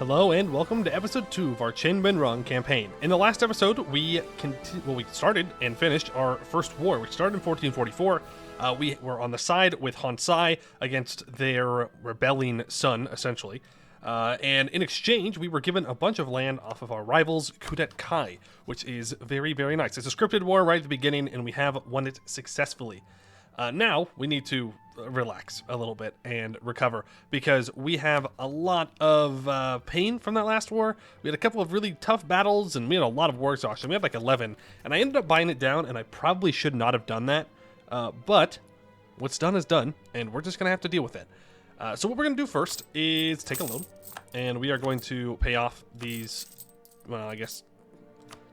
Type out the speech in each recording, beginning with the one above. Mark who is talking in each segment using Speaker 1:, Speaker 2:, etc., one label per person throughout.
Speaker 1: Hello and welcome to episode 2 of our Chien Binhrung campaign. In the last episode, we started and finished our first war, which started in 1444. We were on the side with Hansai against their rebelling son, essentially. And in exchange, we were given a bunch of land off of our rivals, Kudet Kai, which is very, very nice. It's a scripted war right at the beginning, and we have won it successfully. Now, we need to relax a little bit and recover, because we have a lot of pain from that last war. We had a couple of really tough battles, and we had a lot of war exhaustion. We had like 11, and I ended up buying it down, and I probably should not have done that. But what's done is done, and we're just going to have to deal with it. So what we're going to do first is take a loan, and we are going to pay off these, well, I guess,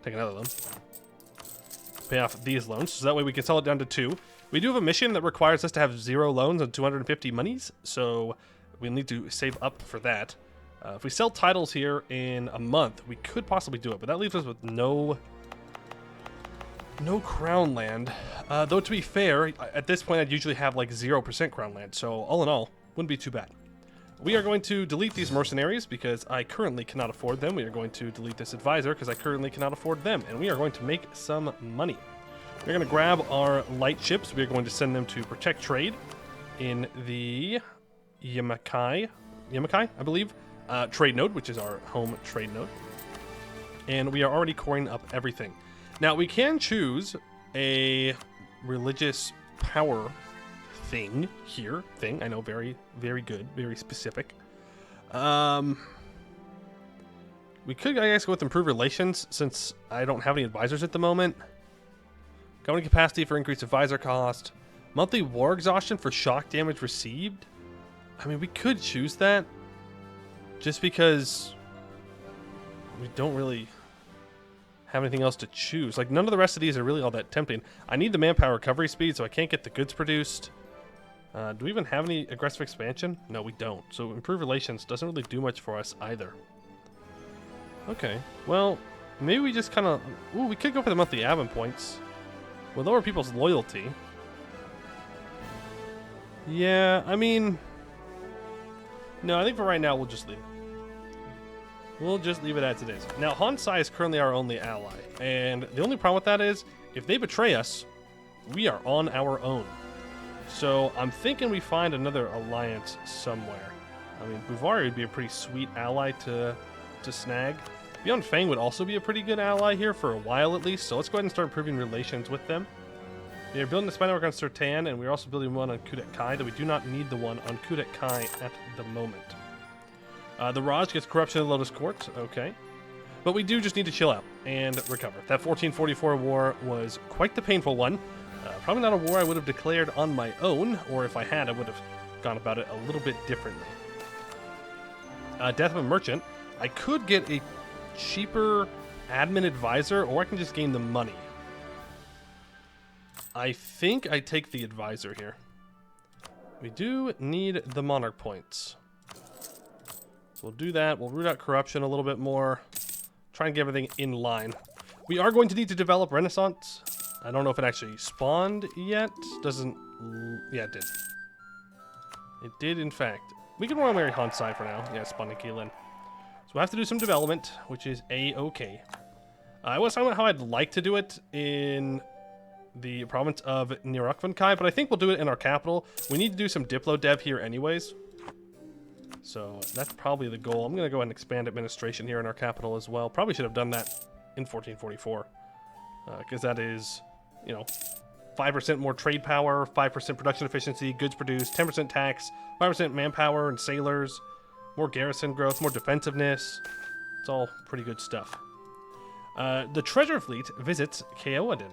Speaker 1: take another loan. Pay off these loans, so that way we can sell it down to 2. We do have a mission that requires us to have 0 loans and 250 monies, so we'll need to save up for that. If we sell titles here in a month, we could possibly do it, but that leaves us with no crown land. Though to be fair, at this point I'd usually have like 0% crown land, so all in all, wouldn't be too bad. We are going to delete these mercenaries because I currently cannot afford them. We are going to delete this advisor because I currently cannot afford them, and we are going to make some money. We're going to grab our light ships. We're going to send them to protect trade in the Yamakai, I believe, trade node, which is our home trade node. And we are already coring up everything. Now, we can choose a religious power thing here. I know, very, very good, very specific. We could, I guess, go with improved relations, since I don't have any advisors at the moment. Governing capacity for increased advisor cost. Monthly war exhaustion for shock damage received. I mean, we could choose that, just because we don't really have anything else to choose. Like, none of the rest of these are really all that tempting. I need the manpower recovery speed, so I can't get the goods produced. Do we even have any aggressive expansion? No, we don't. So improved relations doesn't really do much for us either. Okay, well, maybe we just kind of... Ooh, we could go for the monthly admin points. We'll lower people's loyalty. Yeah, I mean... No, I think for right now, we'll just leave it. We'll just leave it as it is. Now, Hansai is currently our only ally. And the only problem with that is, if they betray us, we are on our own. So, I'm thinking we find another alliance somewhere. I mean, Buvari would be a pretty sweet ally to snag. Beyond Fang would also be a pretty good ally here for a while at least, so let's go ahead and start improving relations with them. We are building a spy network on Sertan, and we're also building one on Kudet Kai, though we do not need the one on Kudet Kai at the moment. The Raj gets corruption of the Lotus Court, okay. But we do just need to chill out and recover. That 1444 war was quite the painful one. Probably not a war I would have declared on my own, or if I had, I would have gone about it a little bit differently. Death of a merchant. I could get a cheaper admin advisor, or I can just gain the money. I think I take the advisor here. We do need the monarch points. So we'll do that. We'll root out corruption a little bit more. Try and get everything in line. We are going to need to develop Renaissance. I don't know if it actually spawned yet. Doesn't... Yeah, it did. It did, in fact. We can Royal Mary Hansai for now. Yeah, spawned in Keelan. So we'll have to do some development, which is A-okay. I was talking about how I'd like to do it in the province of Nirukvankai, but I think we'll do it in our capital. We need to do some Diplo dev here anyways. So that's probably the goal. I'm going to go ahead and expand administration here in our capital as well. Probably should have done that in 1444. Because that is, you know, 5% more trade power, 5% production efficiency, goods produced, 10% tax, 5% manpower and sailors, more garrison growth, more defensiveness. It's all pretty good stuff. The treasure fleet visits Keoden.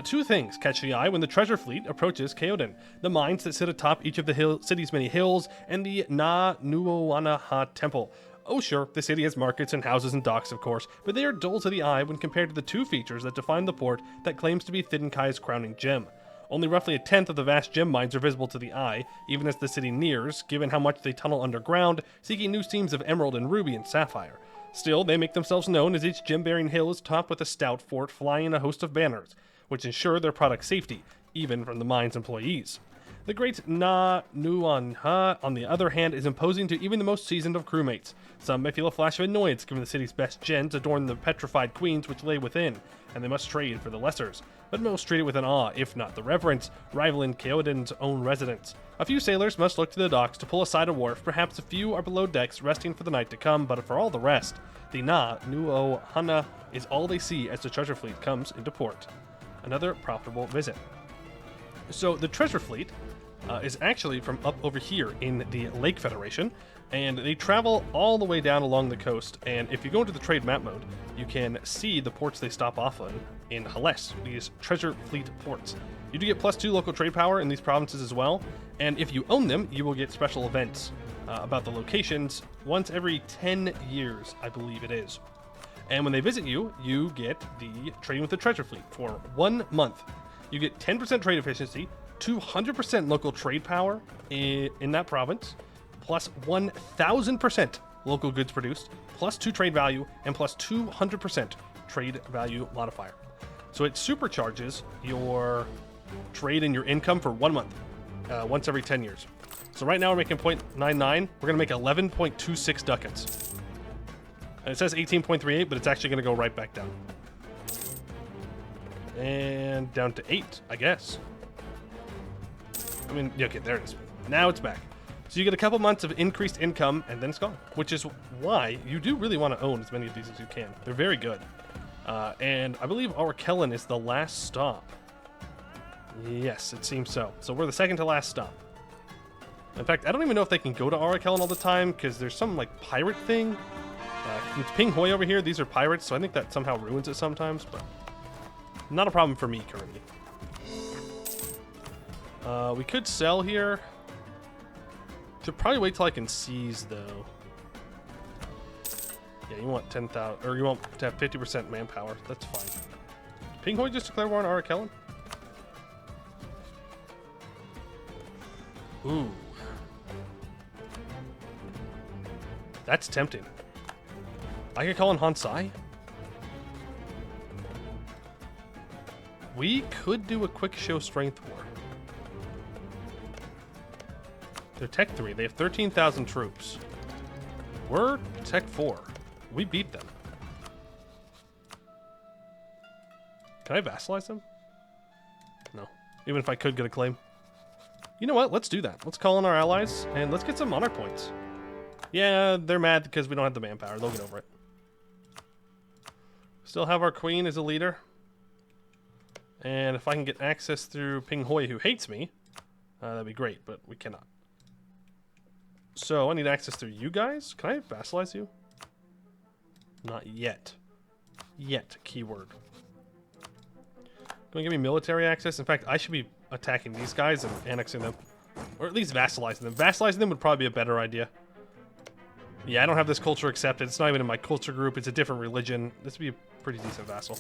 Speaker 1: 2 things catch the eye when the treasure fleet approaches Keoden: the mines that sit atop each of the city's many hills, and the Na Nuoanaha Temple. Oh sure, the city has markets and houses and docks, of course, but they are dull to the eye when compared to the 2 features that define the port that claims to be Thidenkai's crowning gem. Only roughly a tenth of the vast gem mines are visible to the eye, even as the city nears, given how much they tunnel underground, seeking new seams of emerald and ruby and sapphire. Still, they make themselves known, as each gem-bearing hill is topped with a stout fort flying a host of banners, which ensure their product safety, even from the mine's employees. The great Na Nuanha, on the other hand, is imposing to even the most seasoned of crewmates. Some may feel a flash of annoyance given the city's best gens adorn the petrified queens which lay within, and they must trade for the lessers. But most treat it with an awe, if not the reverence, rivaling Keodin's own residence. A few sailors must look to the docks to pull aside a wharf, perhaps a few are below decks resting for the night to come, but for all the rest, the Na Nuohana is all they see as the treasure fleet comes into port. Another profitable visit. So the treasure fleet is actually from up over here in the Lake Federation, and they travel all the way down along the coast, and if you go into the trade map mode, you can see the ports they stop off on in Hales, these treasure fleet ports. You do get +2 local trade power in these provinces as well, and if you own them, you will get special events about the locations once every 10 years, I believe it is. And when they visit you, you get the trading with the treasure fleet for 1 month. You get 10% trade efficiency, 200% local trade power in that province, plus 1,000% local goods produced, plus 2 trade value, and plus 200% trade value modifier. So it supercharges your trade and your income for 1 month, once every 10 years. So right now we're making 0.99. We're going to make 11.26 ducats. And it says 18.38, but it's actually going to go right back down. And down to 8, I guess. I mean, okay, there it is. Now it's back. So you get a couple months of increased income, and then it's gone. Which is why you do really want to own as many of these as you can. They're very good. And I believe Ar Kellen is the last stop. Yes, it seems so. So we're the second to last stop. In fact, I don't even know if they can go to Ar Kellen all the time, because there's some, like, pirate thing. It's Pinghoy over here. These are pirates, so I think that somehow ruins it sometimes, but not a problem for me currently. We could sell here. Should probably wait till I can seize, though. Yeah, you want 10,000, or you want to have 50% manpower. That's fine. Pinghoy just declared war on Ar Kellen? Ooh. That's tempting. I could call on Hansai. We could do a quick show strength war. They're Tech 3. They have 13,000 troops. We're Tech 4. We beat them. Can I vassalize them? No. Even if I could get a claim. You know what? Let's do that. Let's call on our allies, and let's get some monarch points. Yeah, they're mad because we don't have the manpower. They'll get over it. Still have our queen as a leader. And if I can get access through Pinghoy, who hates me, that'd be great, but we cannot. So I need access through you guys. Can I vassalize you? Not yet. Yet, keyword. Don't give me military access. In fact, I should be attacking these guys and annexing them. Or at least vassalizing them. Vassalizing them would probably be a better idea. Yeah, I don't have this culture accepted. It's not even in my culture group. It's a different religion. This would be a pretty decent vassal.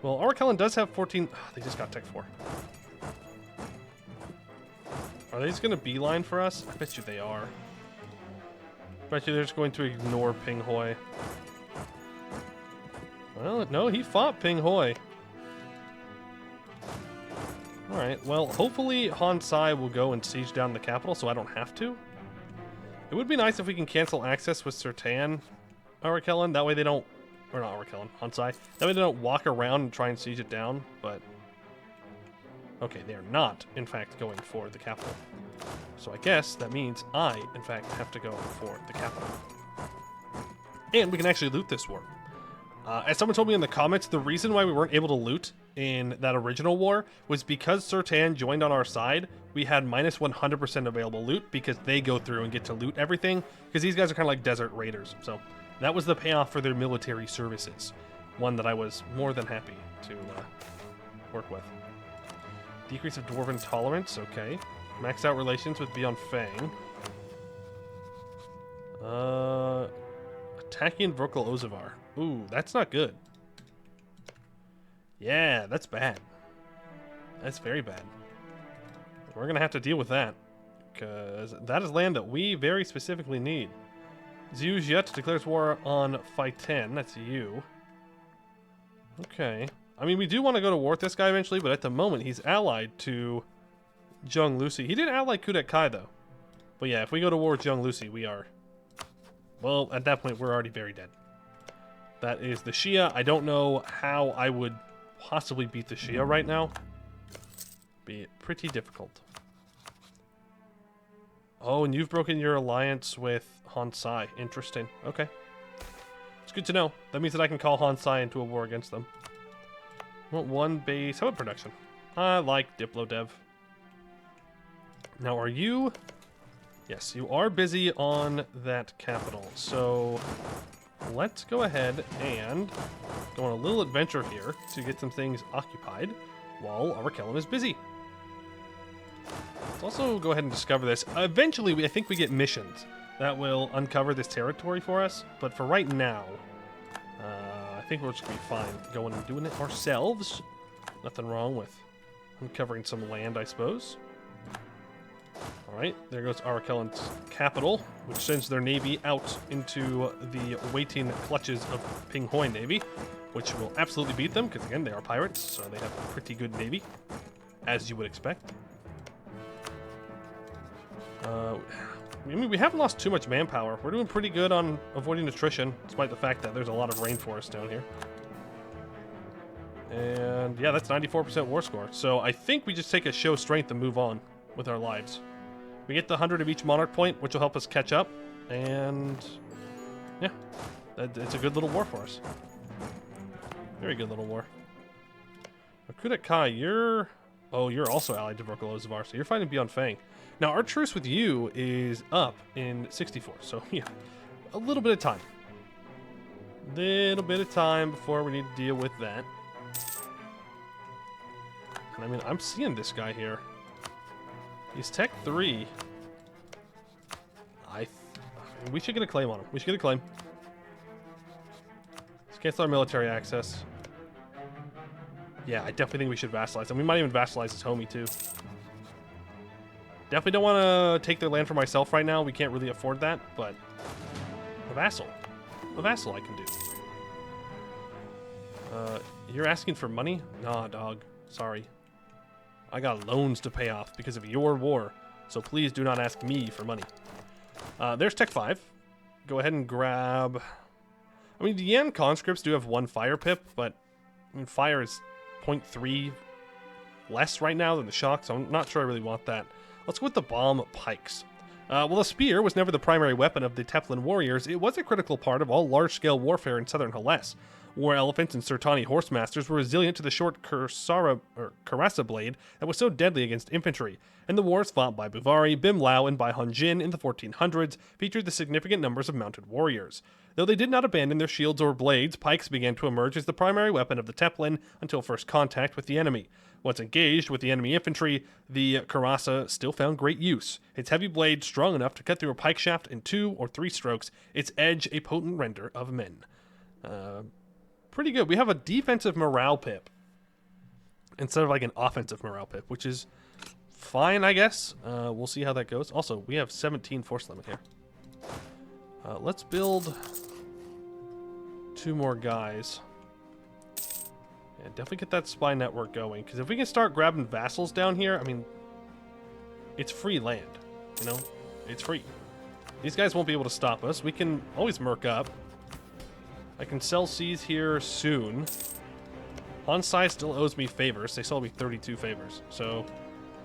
Speaker 1: Well, Ar Kellen does have 14... Oh, they just got Tech 4. Are they just going to beeline for us? I bet you they are. I bet you they're just going to ignore Pinghoy. Well, no, he fought Pinghoy. Alright, well, hopefully Hansai will go and siege down the capital so I don't have to. It would be nice if we can cancel access with Sertan, Ar Kellen. That way they don't... Or not Ar Kellen, Hansai. That way they don't walk around and try and siege it down, but... Okay, they are not, in fact, going for the capital. So I guess that means I, in fact, have to go for the capital. And we can actually loot this war. As someone told me in the comments, the reason why we weren't able to loot in that original war was because Sertan joined on our side. We had minus 100% available loot because they go through and get to loot everything, because these guys are kind of like desert raiders. So that was the payoff for their military services. One that I was more than happy to work with. Decrease of dwarven tolerance, okay. Max out relations with Beyond Fang. Attacking Vrokal Ozavar. Ooh, that's not good. Yeah, that's bad. That's very bad. We're gonna have to deal with that, because that is land that we very specifically need. Zhu Jiet declares war on Phi 10. That's you. Okay. I mean, we do want to go to war with this guy eventually, but at the moment he's allied to Jung Lucy. He didn't ally Kudet Kai, though. But yeah, if we go to war with Jung Lucy, we are... Well, at that point, we're already very dead. That is the Shia. I don't know how I would possibly beat the Shia right now. Be pretty difficult. Oh, and you've broken your alliance with Hansai. Interesting. Okay. It's good to know. That means that I can call Hansai into a war against them. I want one base. How about production? I like Diplo Dev. Now, are you... Yes, you are busy on that capital. So, let's go ahead and go on a little adventure here to get some things occupied while Ar Kellen is busy. Let's also go ahead and discover this. Eventually, I think we get missions that will uncover this territory for us. But for right now, I think we're just going to be fine going and doing it ourselves. Nothing wrong with uncovering some land, I suppose. Alright, there goes Ar Kellen's capital, which sends their navy out into the waiting clutches of Pinghoy Navy, which will absolutely beat them, because again, they are pirates, so they have a pretty good navy, as you would expect. I mean, we haven't lost too much manpower. We're doing pretty good on avoiding attrition, despite the fact that there's a lot of rainforest down here. And yeah, that's 94% war score. So I think we just take a show strength and move on with our lives. We get the 100 of each monarch point, which will help us catch up. And yeah, it's a good little war for us. Very good little war. Kudet Kai, you're also allied to Brokolozavar, so you're fighting beyond Fang. Now, our truce with you is up in 64, so yeah, a little bit of time. Little bit of time before we need to deal with that. And I mean, I'm seeing this guy here. He's Tech 3. We should get a claim on him. We should get a claim. Let's cancel our military access. Yeah, I definitely think we should vassalize him. We might even vassalize his homie, too. Definitely don't want to take their land for myself right now. We can't really afford that, but a vassal. A vassal I can do. You're asking for money? Nah, dog. Sorry. I got loans to pay off because of your war, so please do not ask me for money. There's Tech 5. Go ahead and grab... I mean, the Yan conscripts do have one fire pip, but I mean, fire is 0.3 less right now than the shock, so I'm not sure I really want that. Let's go with the bomb pikes. While the spear was never the primary weapon of the Teplin warriors, it was a critical part of all large-scale warfare in southern Hellas. War elephants and Sertani horsemasters were resilient to the short Karasa blade that was so deadly against infantry, and the wars fought by Buvari, Bimlao, and by Hunjin in the 1400s featured the significant numbers of mounted warriors. Though they did not abandon their shields or blades, pikes began to emerge as the primary weapon of the Teplin until first contact with the enemy. Once engaged with the enemy infantry, the Karasa still found great use. Its heavy blade strong enough to cut through a pike shaft in 2 or 3 strokes, its edge a potent render of men. Pretty good. We have a defensive morale pip instead of like an offensive morale pip, which is fine, I guess. We'll see how that goes. Also, we have 17 force limit here. Let's build 2 more guys. Yeah, definitely get that spy network going, because if we can start grabbing vassals down here, I mean, it's free land, you know? It's free. These guys won't be able to stop us. We can always merc up. I can sell seas here soon. Hansai still owes me favors. They still owe me 32 favors. So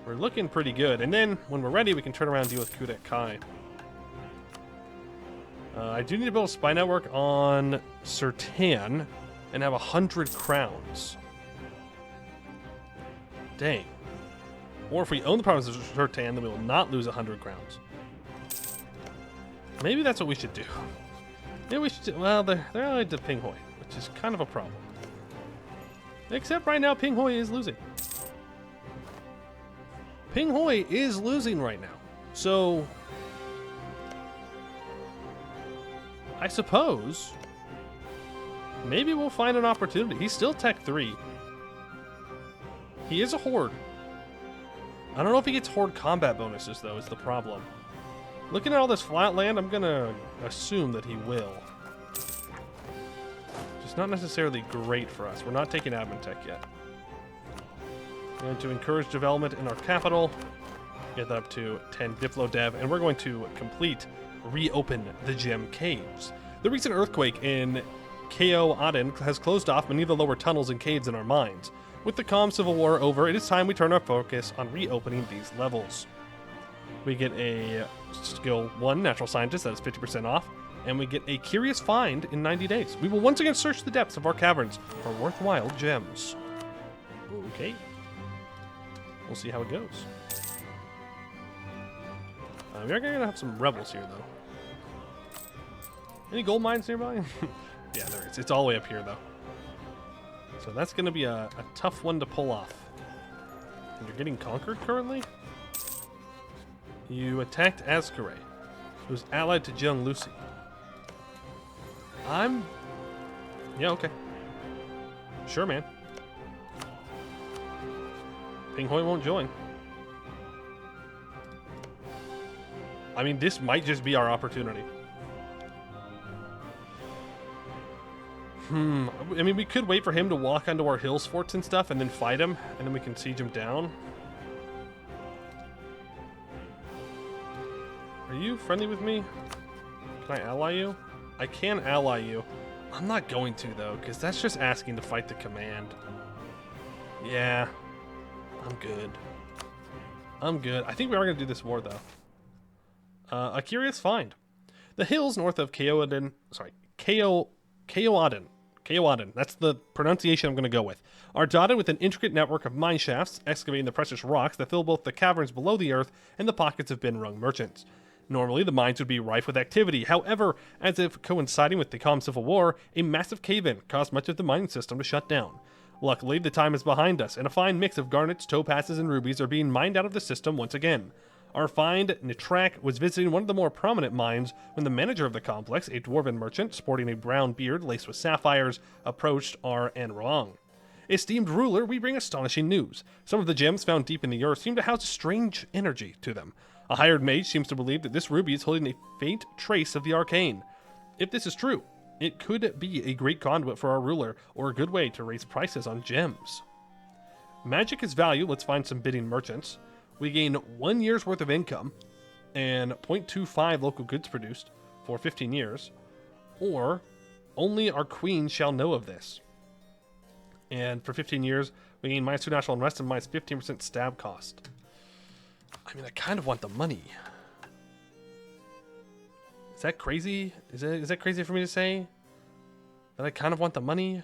Speaker 1: we're looking pretty good. And then when we're ready, we can turn around and deal with Kudet Kai. I do need to build a spy network on Sertan and have 100 crowns. Dang. Or if we own the province of Sertan, then we will not lose 100 crowns. Maybe that's what we should do. Yeah, we should. Well, they're allied to Pinghoy, which is kind of a problem. Except right now, Pinghoy is losing. Pinghoy is losing right now. So, I suppose maybe we'll find an opportunity. He's still Tech 3. He is a Horde. I don't know if he gets Horde combat bonuses, though, is the problem. Looking at all this flat land, I'm gonna assume that he will. Just not necessarily great for us. We're not taking admin tech yet. We're going to encourage development in our capital. Get that up to 10 Diplo Dev, and we're going to reopen the gem caves. The recent earthquake in Poiuymew has closed off many of the lower tunnels and caves in our mines. With the calm civil war over, it is time we turn our focus on reopening these levels. We get a skill 1 natural scientist, that is 50% off, and we get a curious find in 90 days. We will once again search the depths of our caverns for worthwhile gems. Okay. We'll see how it goes. We are going to have some rebels here, though. Any gold mines nearby? Yeah, there is. It's all the way up here, though. So that's going to be a tough one to pull off. And you're getting conquered currently? You attacked Azkare, who's allied to Jung Lucy. Yeah, okay. Sure, man. Pinghoy won't join. I mean, this might just be our opportunity. I mean, we could wait for him to walk onto our hills forts and stuff and then fight him, and then we can siege him down. Are you friendly with me? Can I ally you? I can ally you. I'm not going to, though, because that's just asking to fight the command. Yeah. I'm good. I'm good. I think we are going to do this war, though. A curious find. The hills north of Poiuymew, that's the pronunciation I'm going to go with, are dotted with an intricate network of mine shafts, excavating the precious rocks that fill both the caverns below the earth and the pockets of Binhrung merchants. Normally, the mines would be rife with activity. However, as if coinciding with the calm civil war, a massive cave-in caused much of the mining system to shut down. Luckily, the time is behind us, and a fine mix of garnets, topazes, and rubies are being mined out of the system once again. Our find, Nitrak, was visiting one of the more prominent mines when the manager of the complex, a dwarven merchant sporting a brown beard laced with sapphires, approached Ar Kellen. Esteemed ruler, we bring astonishing news. Some of the gems found deep in the earth seem to house a strange energy to them. A hired mage seems to believe that this ruby is holding a faint trace of the arcane. If this is true, it could be a great conduit for our ruler, or a good way to raise prices on gems. Magic is value. Let's find some bidding merchants. We gain 1 year's worth of income and 0.25 local goods produced for 15 years, or only our queen shall know of this. And for 15 years, we gain -2 national unrest and -15% stab cost. I mean, I kind of want the money. Is that crazy? Is that crazy for me to say? That I kind of want the money?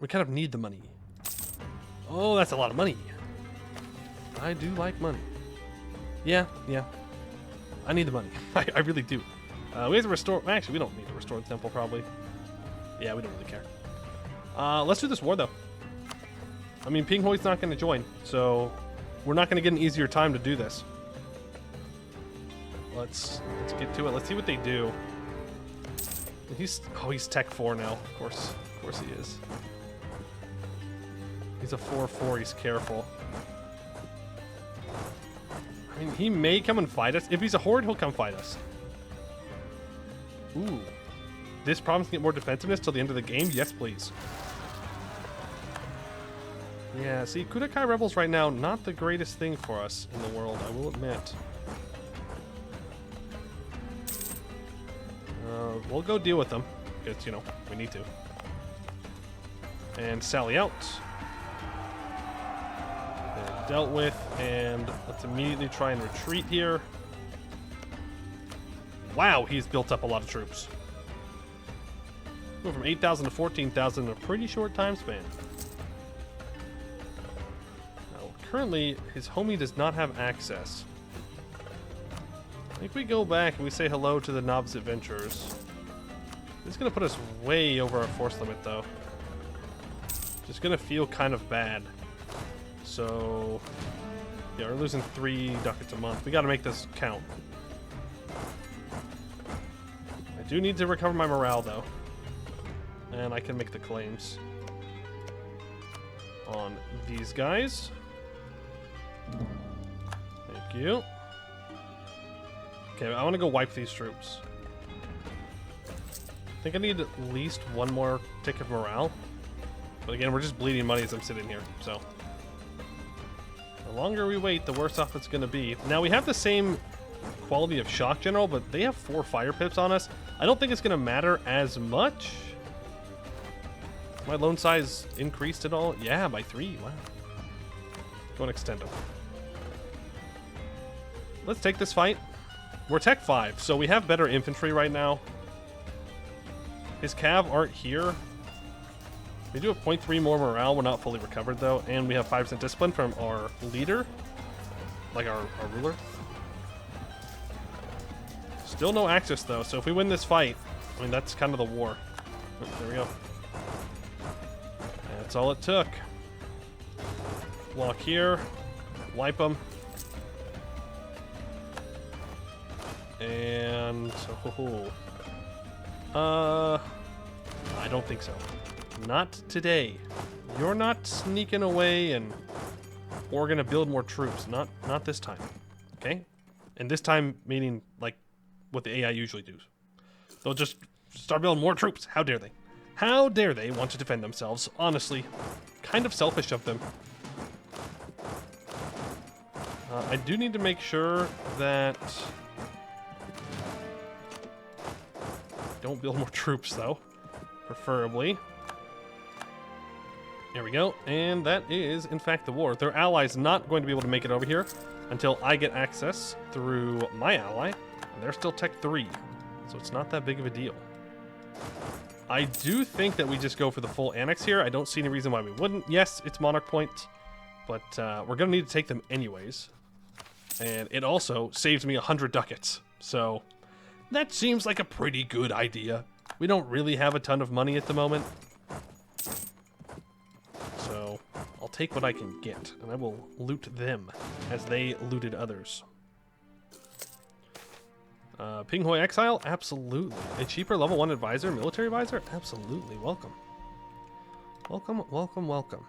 Speaker 1: We kind of need the money. Oh, that's a lot of money. I do like money. Yeah. I need the money. I really do. We have to restore... Actually, we don't need to restore the temple, probably. Yeah, we don't really care. Let's do this war, though. I mean, Pinghoy's not going to join, so we're not going to get an easier time to do this. Let's get to it. Let's see what they do. He's Tech 4 now. Of course he is. He's a 4/4. He's careful. I mean, he may come and fight us. If he's a horde, he'll come fight us. Ooh. This promise to get more defensiveness till the end of the game? Yes, please. Yeah, see, Kudakai Rebels right now, not the greatest thing for us in the world, I will admit. We'll go deal with them, because, you know, we need to. And sally out. They're dealt with, and let's immediately try and retreat here. Wow, he's built up a lot of troops. Go from 8,000 to 14,000 in a pretty short time span. Now, currently, his homie does not have access. I think we go back and we say hello to the Knobs Adventurers. This is going to put us way over our force limit, though. Just going to feel kind of bad. So, yeah, we're losing 3 ducats a month. We got to make this count. I do need to recover my morale, though. And I can make the claims on these guys. Thank you. Okay, I want to go wipe these troops. I think I need at least 1 more tick of morale. But again, we're just bleeding money as I'm sitting here, so. The longer we wait, the worse off it's going to be. Now, we have the same quality of shock general, but they have 4 fire pips on us. I don't think it's going to matter as much. My loan size increased at all? Yeah, by 3. Wow. Go and extend them. Let's take this fight. We're Tech 5, so we have better infantry right now. His cav aren't here. We do have 0.3 more morale. We're not fully recovered, though. And we have 5% discipline from our leader. Like our ruler. Still no access, though. So if we win this fight, I mean, that's kind of the war. Oh, there we go. That's all it took. Walk here. Wipe them. And... I don't think so. Not today. You're not sneaking away and we're gonna build more troops. Not this time. Okay? And this time meaning like what the AI usually does. They'll just start building more troops. How dare they? How dare they want to defend themselves? Honestly, kind of selfish of them. I do need to make sure that don't build more troops though, preferably. There we go, and that is, in fact, the war. Their ally's not going to be able to make it over here until I get access through my ally, and they're still Tech 3, so it's not that big of a deal. I do think that we just go for the full annex here. I don't see any reason why we wouldn't. Yes, it's Monarch Point, but we're going to need to take them anyways. And it also saves me 100 ducats, so that seems like a pretty good idea. We don't really have a ton of money at the moment. So I'll take what I can get, and I will loot them as they looted others. Pinghoy Exile? Absolutely. A cheaper level 1 advisor, military advisor? Absolutely. Welcome. Welcome, welcome, welcome.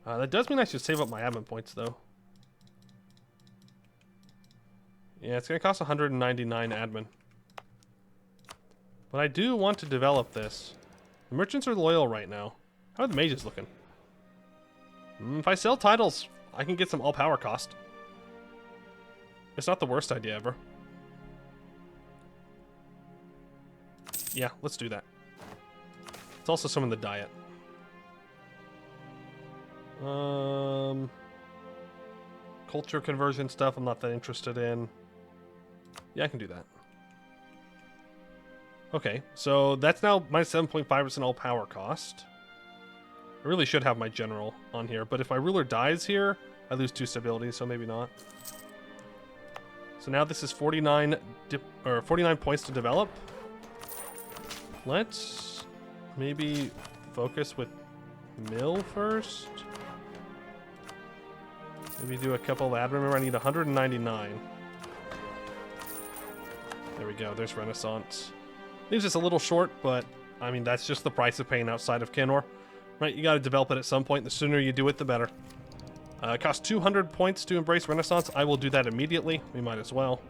Speaker 1: That does mean I should save up my admin points, though. Yeah, it's going to cost 199 admin. But I do want to develop this. The merchants are loyal right now. How are the mages looking? If I sell titles, I can get some all-power cost. It's not the worst idea ever. Yeah, let's do that. It's also some in the diet. Culture conversion stuff I'm not that interested in. Yeah, I can do that. Okay, so that's now my 7.5% all-power cost. I really should have my general on here, but if my ruler dies here, I lose 2 stability, so maybe not. So now this is 49 points to develop. Let's maybe focus with mill first. Maybe do a couple of admin. Remember, I need 199. There we go. There's Renaissance. Leaves us a little short, but I mean that's just the price of paying outside of Kenor. Right, you got to develop it at some point. The sooner you do it, the better. It costs 200 points to embrace Renaissance. I will do that immediately. We might as well.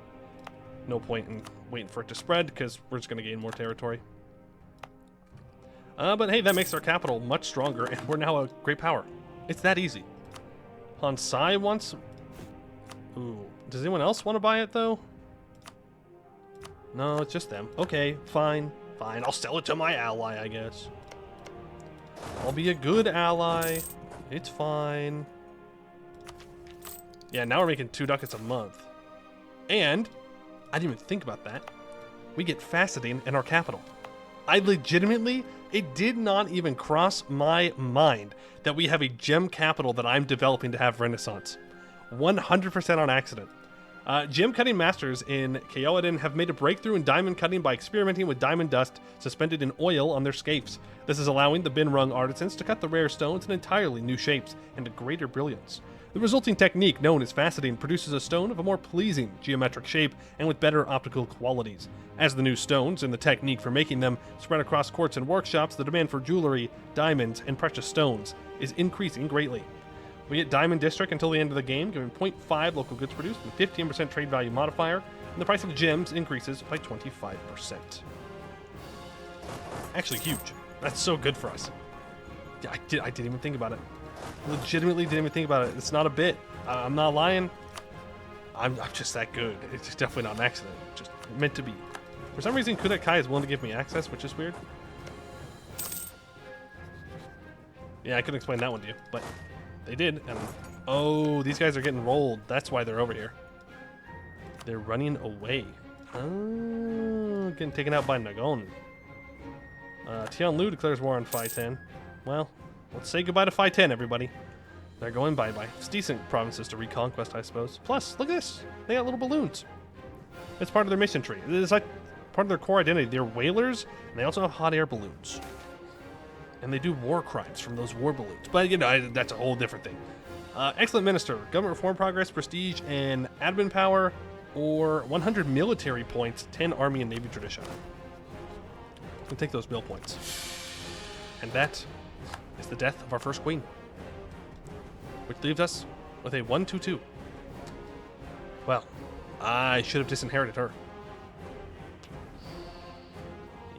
Speaker 1: No point in waiting for it to spread, because we're just going to gain more territory. But hey, that makes our capital much stronger, and we're now a great power. It's that easy. Hansai wants... Ooh. Does anyone else want to buy it, though? No, it's just them. Okay, fine. Fine, I'll sell it to my ally, I guess. I'll be a good ally. It's fine. Yeah, now we're making 2 ducats a month. And, I didn't even think about that. We get faceting in our capital. I legitimately, it did not even cross my mind that we have a gem capital that I'm developing to have Renaissance. 100% on accident. Gem cutting masters in Keoadin have made a breakthrough in diamond cutting by experimenting with diamond dust suspended in oil on their scapes. This is allowing the Binhrung artisans to cut the rare stones in entirely new shapes and a greater brilliance. The resulting technique, known as faceting, produces a stone of a more pleasing geometric shape and with better optical qualities. As the new stones and the technique for making them spread across courts and workshops, the demand for jewelry, diamonds, and precious stones is increasing greatly. We get Diamond District until the end of the game, giving 0.5 local goods produced and 15% trade value modifier, and the price of gems increases by 25%. Actually huge. That's so good for us. Yeah, I didn't even think about it. Legitimately didn't even think about it. It's not a bit. I'm not lying. I'm just that good. It's just definitely not an accident. Just meant to be. For some reason, Kudet Kai is willing to give me access, which is weird. Yeah, I couldn't explain that one to you, but they did. And oh, these guys are getting rolled. That's why they're over here. They're running away. Oh, getting taken out by Nagon. Tian Lu declares war on Phi 10. Well, let's say goodbye to Phi 10, everybody. They're going bye-bye. It's decent provinces to reconquest, I suppose. Plus, look at this. They got little balloons. It's part of their mission tree. It's like part of their core identity. They're whalers, and they also have hot air balloons. And they do war crimes from those war balloons. But, you know, that's a whole different thing. Excellent minister. Government reform progress, prestige, and admin power, or 100 military points, 10 army and navy tradition. We'll take those mill points. And that is the death of our first queen. Which leaves us with a 1-2-2. Well, I should have disinherited her.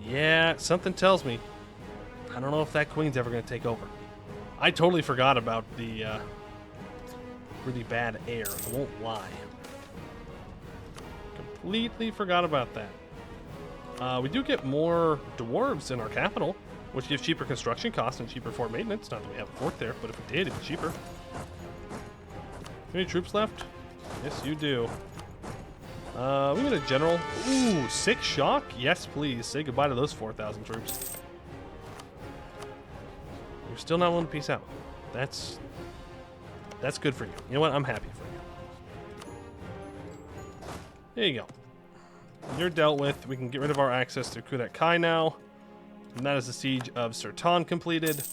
Speaker 1: Yeah, something tells me I don't know if that queen's ever going to take over. I totally forgot about the really bad air. I won't lie. Completely forgot about that. We do get more dwarves in our capital, which gives cheaper construction costs and cheaper fort maintenance. Not that we have a fort there, but if we did, it'd be cheaper. Any troops left? Yes, you do. We got a general. Ooh, 6 shock? Yes, please. Say goodbye to those 4,000 troops. You're still not willing to peace out. That's good for you. You know what? I'm happy for you. There you go. You're dealt with. We can get rid of our access to Kudet Kai now. And that is the siege of Sertan completed.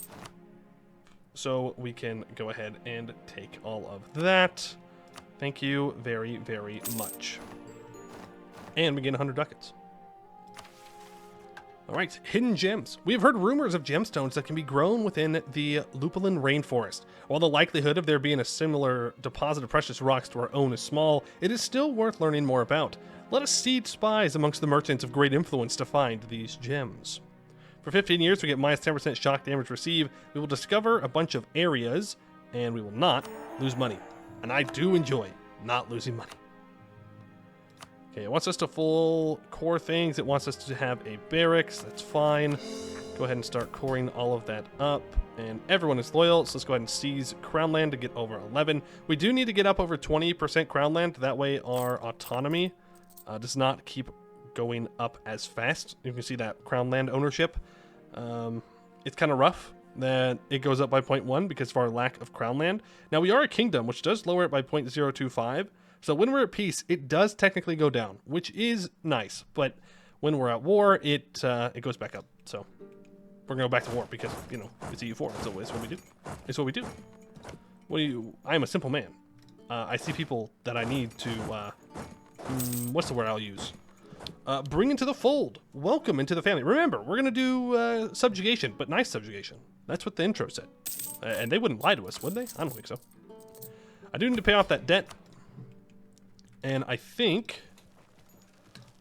Speaker 1: So we can go ahead and take all of that. Thank you very, very much. And we gain 100 ducats. All right, hidden gems. We have heard rumors of gemstones that can be grown within the Lupulin rainforest. While the likelihood of there being a similar deposit of precious rocks to our own is small, it is still worth learning more about. Let us seed spies amongst the merchants of great influence to find these gems. For 15 years, we get minus 10% shock damage received. We will discover a bunch of areas, and we will not lose money. And I do enjoy not losing money. Okay, it wants us to full core things. It wants us to have a barracks. That's fine. Go ahead and start coring all of that up. And everyone is loyal, so let's go ahead and seize Crown Land to get over 11. We do need to get up over 20% Crown Land. That way our autonomy does not keep going up as fast. You can see that Crown Land ownership. It's kind of rough that it goes up by 0.1 because of our lack of Crown Land. Now, we are a kingdom, which does lower it by 0.025. So when we're at peace, it does technically go down, which is nice. But when we're at war, it goes back up. So we're going to go back to war because, you know, it's EU4. It's always what we do. It's what we do. I am a simple man. I see people that I need to, what's the word I'll use? Bring into the fold. Welcome into the family. Remember, we're going to do subjugation, but nice subjugation. That's what the intro said. And they wouldn't lie to us, would they? I don't think so. I do need to pay off that debt. And I think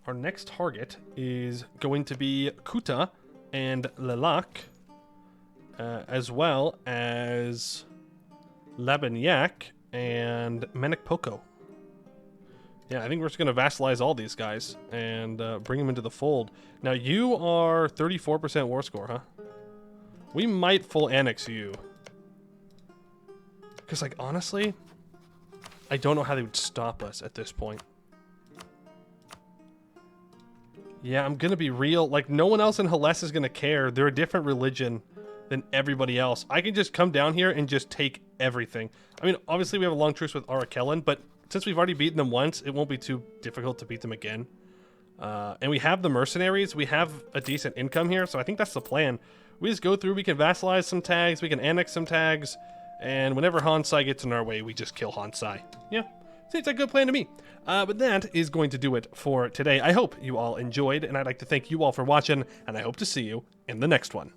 Speaker 1: our next target is going to be Kuta and Lelak, as well as Labanyak and Menekpoko. Yeah, I think we're just going to vassalize all these guys and bring them into the fold. Now, you are 34% war score, huh? We might full annex you. Because, like, honestly, I don't know how they would stop us at this point. Yeah, I'm going to be real. Like, no one else in Hellas is going to care. They're a different religion than everybody else. I can just come down here and just take everything. I mean, obviously, we have a long truce with Ar Kellen, but since we've already beaten them once, it won't be too difficult to beat them again. And we have the mercenaries. We have a decent income here, so I think that's the plan. We just go through, we can vassalize some tags, we can annex some tags, and whenever Hansai gets in our way, we just kill Hansai. Yeah, seems like a good plan to me. But that is going to do it for today. I hope you all enjoyed, and I'd like to thank you all for watching, and I hope to see you in the next one.